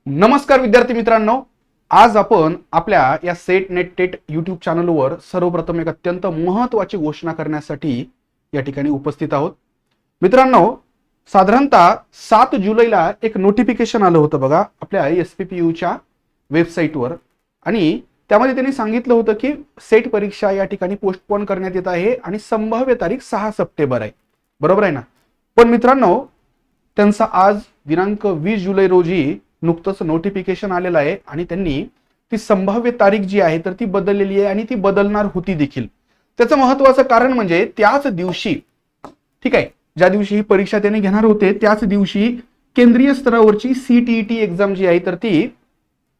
नमस्कार विद्यार्थी मित्रांनो, आज आपण आपल्या या सेट नेट टेट यूट्यूब चॅनलवर सर्वप्रथम एक अत्यंत महत्त्वाची घोषणा करण्यासाठी या ठिकाणी उपस्थित आहोत. मित्रांनो, साधारणतः 7 जुलैला एक नोटिफिकेशन आलं होतं बघा आपल्या SPPUच्या वेबसाईटवर आणि त्यामध्ये त्यांनी सांगितलं होतं की सेट परीक्षा या ठिकाणी पोस्टपोन करण्यात येत आहे आणि संभाव्य तारीख 6 सप्टेंबर आहे. बरोबर आहे ना? पण मित्रांनो, त्यांचा आज दिनांक 20 जुलै रोजी नुकतंच नोटिफिकेशन आलेलं आहे आणि त्यांनी ती संभाव्य तारीख जी आहे तर ती बदललेली आहे आणि ती बदलणार होती देखील. त्याचं महत्त्वाचं कारण म्हणजे त्याच दिवशी, ठीक आहे, ज्या दिवशी ही परीक्षा त्यांनी घेणार होते त्याच दिवशी केंद्रीय स्तरावरची CTET एक्झाम जी आहे तर ती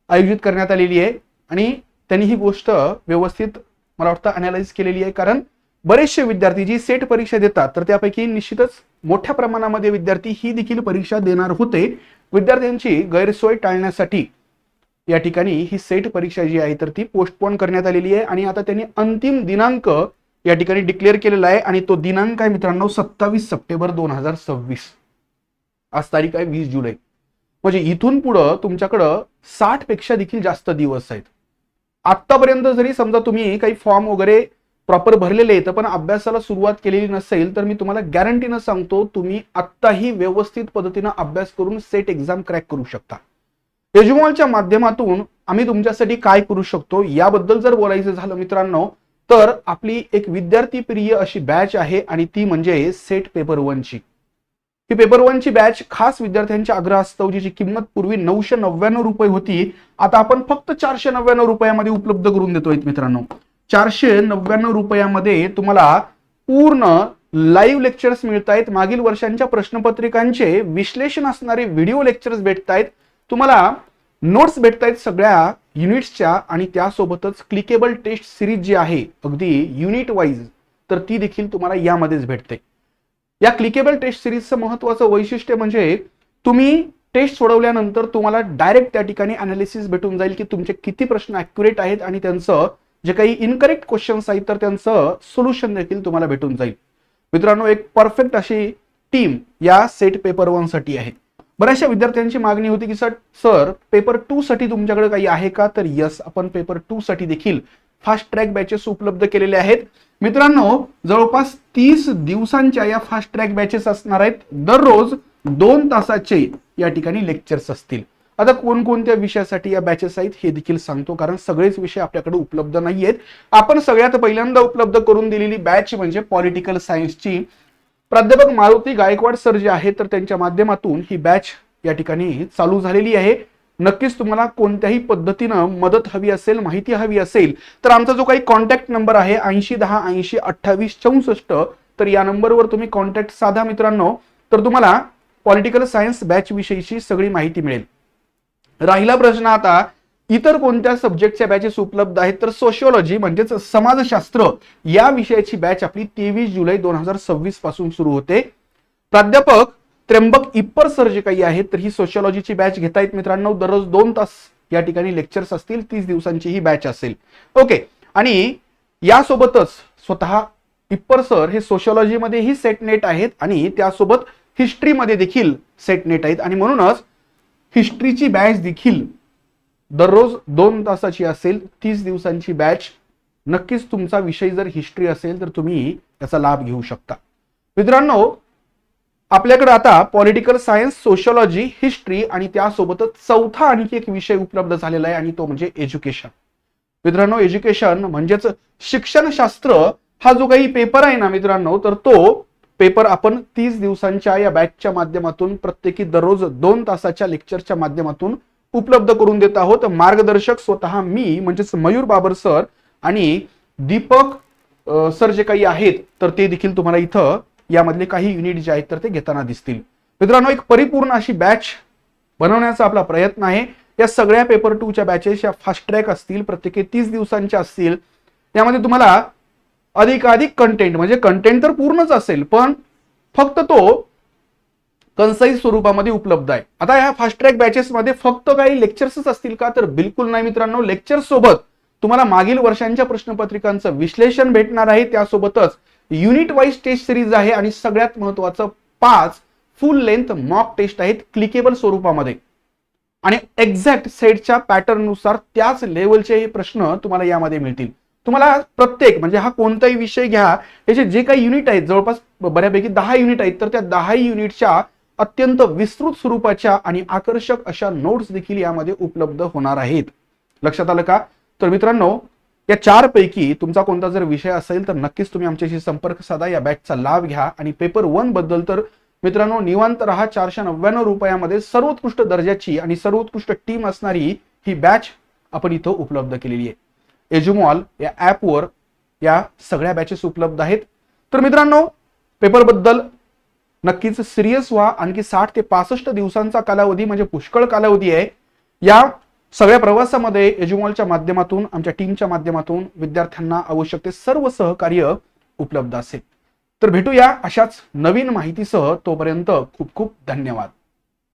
आयोजित करण्यात आलेली आहे आणि त्यांनी ही गोष्ट व्यवस्थित मला वाटतं अनालाइज केलेली आहे. कारण बरेचसे विद्यार्थी जी सेट परीक्षा देतात तर त्यापैकी निश्चितच मोठ्या प्रमाणामध्ये विद्यार्थी ही देखील परीक्षा देणार होते. विद्यार्थ्यांची गैरसोय टाळण्यासाठी या ठिकाणी ही सेट परीक्षा जी आहे तर ती पोस्टपोन करण्यात आलेली आहे आणि आता त्यांनी अंतिम दिनांक या ठिकाणी डिक्लेअर केलेला आहे आणि तो दिनांक आहे मित्रांनो 27 सप्टेंबर 2026. आज तारीख आहे 20 जुलै. म्हणजे इथून पुढे तुमच्याकडे 60 पेक्षा देखील जास्त दिवस आहेत. आतापर्यंत जरी समजा तुम्ही काही फॉर्म वगैरे प्रॉपर भरलेले आहेत पण अभ्यासाला सुरुवात केलेली नसेल तर मी तुम्हाला गॅरंटीनं सांगतो तुम्ही आत्ताही व्यवस्थित पद्धतीने अभ्यास करून सेट एक्झाम क्रॅक करू शकता. एज्युमॉलच्या माध्यमातून आम्ही तुमच्यासाठी काय करू शकतो याबद्दल जर बोलायचं झालं मित्रांनो तर आपली एक विद्यार्थी प्रिय अशी बॅच आहे आणि ती म्हणजे सेट पेपर 1 ची. ही पेपर 1 ची बॅच खास विद्यार्थ्यांच्या आग्रहास्तव जिची किंमत पूर्वी 999 रुपये होती आता आपण फक्त 499 रुपयामध्ये उपलब्ध करून देतोय मित्रांनो. 499 रुपयामध्ये तुम्हाला पूर्ण लाईव्ह लेक्चर्स मिळत आहेत. मागील वर्षांच्या प्रश्नपत्रिकांचे विश्लेषण असणारे व्हिडिओ लेक्चर्स भेटत आहेत. तुम्हाला नोट्स भेटत आहेत सगळ्या युनिट्सच्या आणि त्यासोबतच क्लिकेबल टेस्ट सिरीज जी आहे अगदी युनिट वाईज तर ती देखील तुम्हाला यामध्येच भेटते. या क्लिकेबल टेस्ट सिरीजचं महत्त्वाचं वैशिष्ट्य म्हणजे तुम्ही टेस्ट सोडवल्यानंतर तुम्हाला डायरेक्ट त्या ठिकाणी अनालिसिस भेटून जाईल की तुमचे किती प्रश्न ॲक्युरेट आहेत आणि त्यांचं जे काही इनकरेक्ट क्वेश्चन्स आहेत तर त्यांचं सोल्युशन देखील तुम्हाला भेटून जाईल. मित्रांनो, एक परफेक्ट अशी टीम या सेट पेपर 1 साठी आहे. बऱ्याचशा विद्यार्थ्यांची मागणी होती की सर पेपर 2 साठी तुमच्याकडे काही आहे का? तर यस, आपण पेपर 2 साठी देखील फास्ट ट्रॅक बॅचेस उपलब्ध केलेले आहेत. मित्रांनो, जवळपास 30 दिवसांच्या या फास्ट ट्रॅक बॅचेस असणार आहेत. दररोज 2 तासाचे या ठिकाणी लेक्चर्स असतील. आता कोणकोणत्या विषयासाठी या बॅचेस आहेत हे देखील सांगतो कारण सगळेच विषय आपल्याकडे उपलब्ध नाही आहेत. आपण सगळ्यात पहिल्यांदा उपलब्ध करून दिलेली बॅच म्हणजे पॉलिटिकल सायन्सची. प्राध्यापक मारुती गायकवाड सर जे आहेत तर त्यांच्या माध्यमातून ही बॅच या ठिकाणी चालू झालेली आहे. नक्कीच तुम्हाला कोणत्याही पद्धतीनं मदत हवी असेल, माहिती हवी असेल तर आमचा जो काही कॉन्टॅक्ट नंबर आहे 8010802864 तर या नंबरवर तुम्ही कॉन्टॅक्ट साधा मित्रांनो. तर तुम्हाला पॉलिटिकल सायन्स बॅच विषयीची सगळी माहिती मिळेल. राहिला प्रश्न आता इतर कोणत्या सब्जेक्टच्या बॅचेस उपलब्ध आहेत तर सोशिओलॉजी म्हणजेच समाजशास्त्र या विषयाची बॅच आपली 23 जुलै 2026 पासून सुरू होते. प्राध्यापक त्र्यंबक इप्पर सर जे काही आहेत तर ही सोशिओलॉजीची बॅच घेतायत मित्रांनो. दररोज 2 तास या ठिकाणी लेक्चर्स असतील. 30 दिवसांची ही बॅच असेल. ओके, आणि यासोबतच स्वतः इप्पर सर हे सोशिओलॉजीमध्येही सेट नेट आहेत आणि त्यासोबत हिस्ट्रीमध्ये देखील सेट नेट आहेत आणि म्हणूनच हिस्ट्रीची बॅच देखील दररोज 2 तासाची असेल. 30 दिवसांची बॅच. नक्कीच तुमचा विषय जर हिस्ट्री असेल तर तुम्ही याचा लाभ घेऊ शकता. मित्रांनो, आपल्याकडे आता पॉलिटिकल सायन्स, सोशिओलॉजी, हिस्ट्री आणि त्यासोबतच चौथा आणखी एक विषय उपलब्ध झालेला आहे आणि तो म्हणजे एज्युकेशन. मित्रांनो, एज्युकेशन म्हणजेच शिक्षणशास्त्र हा जो काही पेपर आहे ना मित्रांनो तर तो पेपर आपण 30 दिवसांच्या या बॅचच्या माध्यमातून प्रत्येकी दररोज 2 तासाच्या लेक्चरच्या माध्यमातून उपलब्ध करून देत आहोत. मार्गदर्शक स्वतः मी म्हणजेच मयूर बाबर सर आणि दीपक सर जे काही आहेत तर ते देखील तुम्हाला इथं यामधले काही युनिट जे आहेत तर ते घेताना दिसतील. मित्रांनो, एक परिपूर्ण अशी बॅच बनवण्याचा आपला प्रयत्न आहे. या सगळ्या पेपर 2 च्या बॅचेस या फास्ट ट्रॅक असतील, प्रत्येकी 30 दिवसांच्या असतील. यामध्ये तुम्हाला अधिकाधिक कंटेंट म्हणजे कंटेंट तर पूर्णच असेल पण फक्त तो कन्साइज स्वरूपामध्ये उपलब्ध आहे. आता ह्या फास्ट ट्रॅक बॅचेस मध्ये फक्त काही लेक्चर्सच असतील का? तर बिलकुल नाही मित्रांनो. लेक्चर्स सोबत तुम्हाला मागील वर्षांच्या प्रश्नपत्रिकांचं विश्लेषण भेटणार आहे. त्यासोबतच युनिट वाईज टेस्ट सिरीज आहे आणि सगळ्यात महत्त्वाचं 5 फुल लेंथ मॉक टेस्ट आहेत क्लिकेबल स्वरूपामध्ये. आणि एक्झॅक्ट सेटच्या पॅटर्ननुसार त्याच लेवलचे हे प्रश्न तुम्हाला यामध्ये मिळतील. तुम्हाला प्रत्येक म्हणजे हा कोणताही विषय घ्या, याचे जे काही युनिट आहेत जवळपास बऱ्यापैकी 10 युनिट आहेत, तर त्या 10 युनिटच्या अत्यंत विस्तृत स्वरूपाच्या आणि आकर्षक अशा नोट्स देखील यामध्ये उपलब्ध होणार आहेत. लक्षात आलं का? तर मित्रांनो, या 4 पैकी तुमचा कोणता जर विषय असेल तर नक्कीच तुम्ही आमच्याशी संपर्क साधा, या बॅचचा लाभ घ्या. आणि पेपर 1 बद्दल तर मित्रांनो निवांत राहा. 499 रुपयामध्ये सर्वोत्कृष्ट दर्जाची आणि सर्वोत्कृष्ट टीम असणारी ही बॅच आपण इथं उपलब्ध केलेली आहे. एज्युमॉल या ॲपवर या सगळ्या बॅचेस उपलब्ध आहेत. तर मित्रांनो, पेपर बद्दल नक्कीच सिरियस व्हा. आणखी 60 ते 65 दिवसांचा कालावधी म्हणजे पुष्कळ कालावधी आहे. या सगळ्या प्रवासामध्ये एज्युमॉलच्या माध्यमातून, आमच्या टीमच्या माध्यमातून विद्यार्थ्यांना आवश्यक ते सर्व सहकार्य उपलब्ध असेल. तर भेटूया अशाच नवीन माहितीसह. तोपर्यंत खूप खूप धन्यवाद.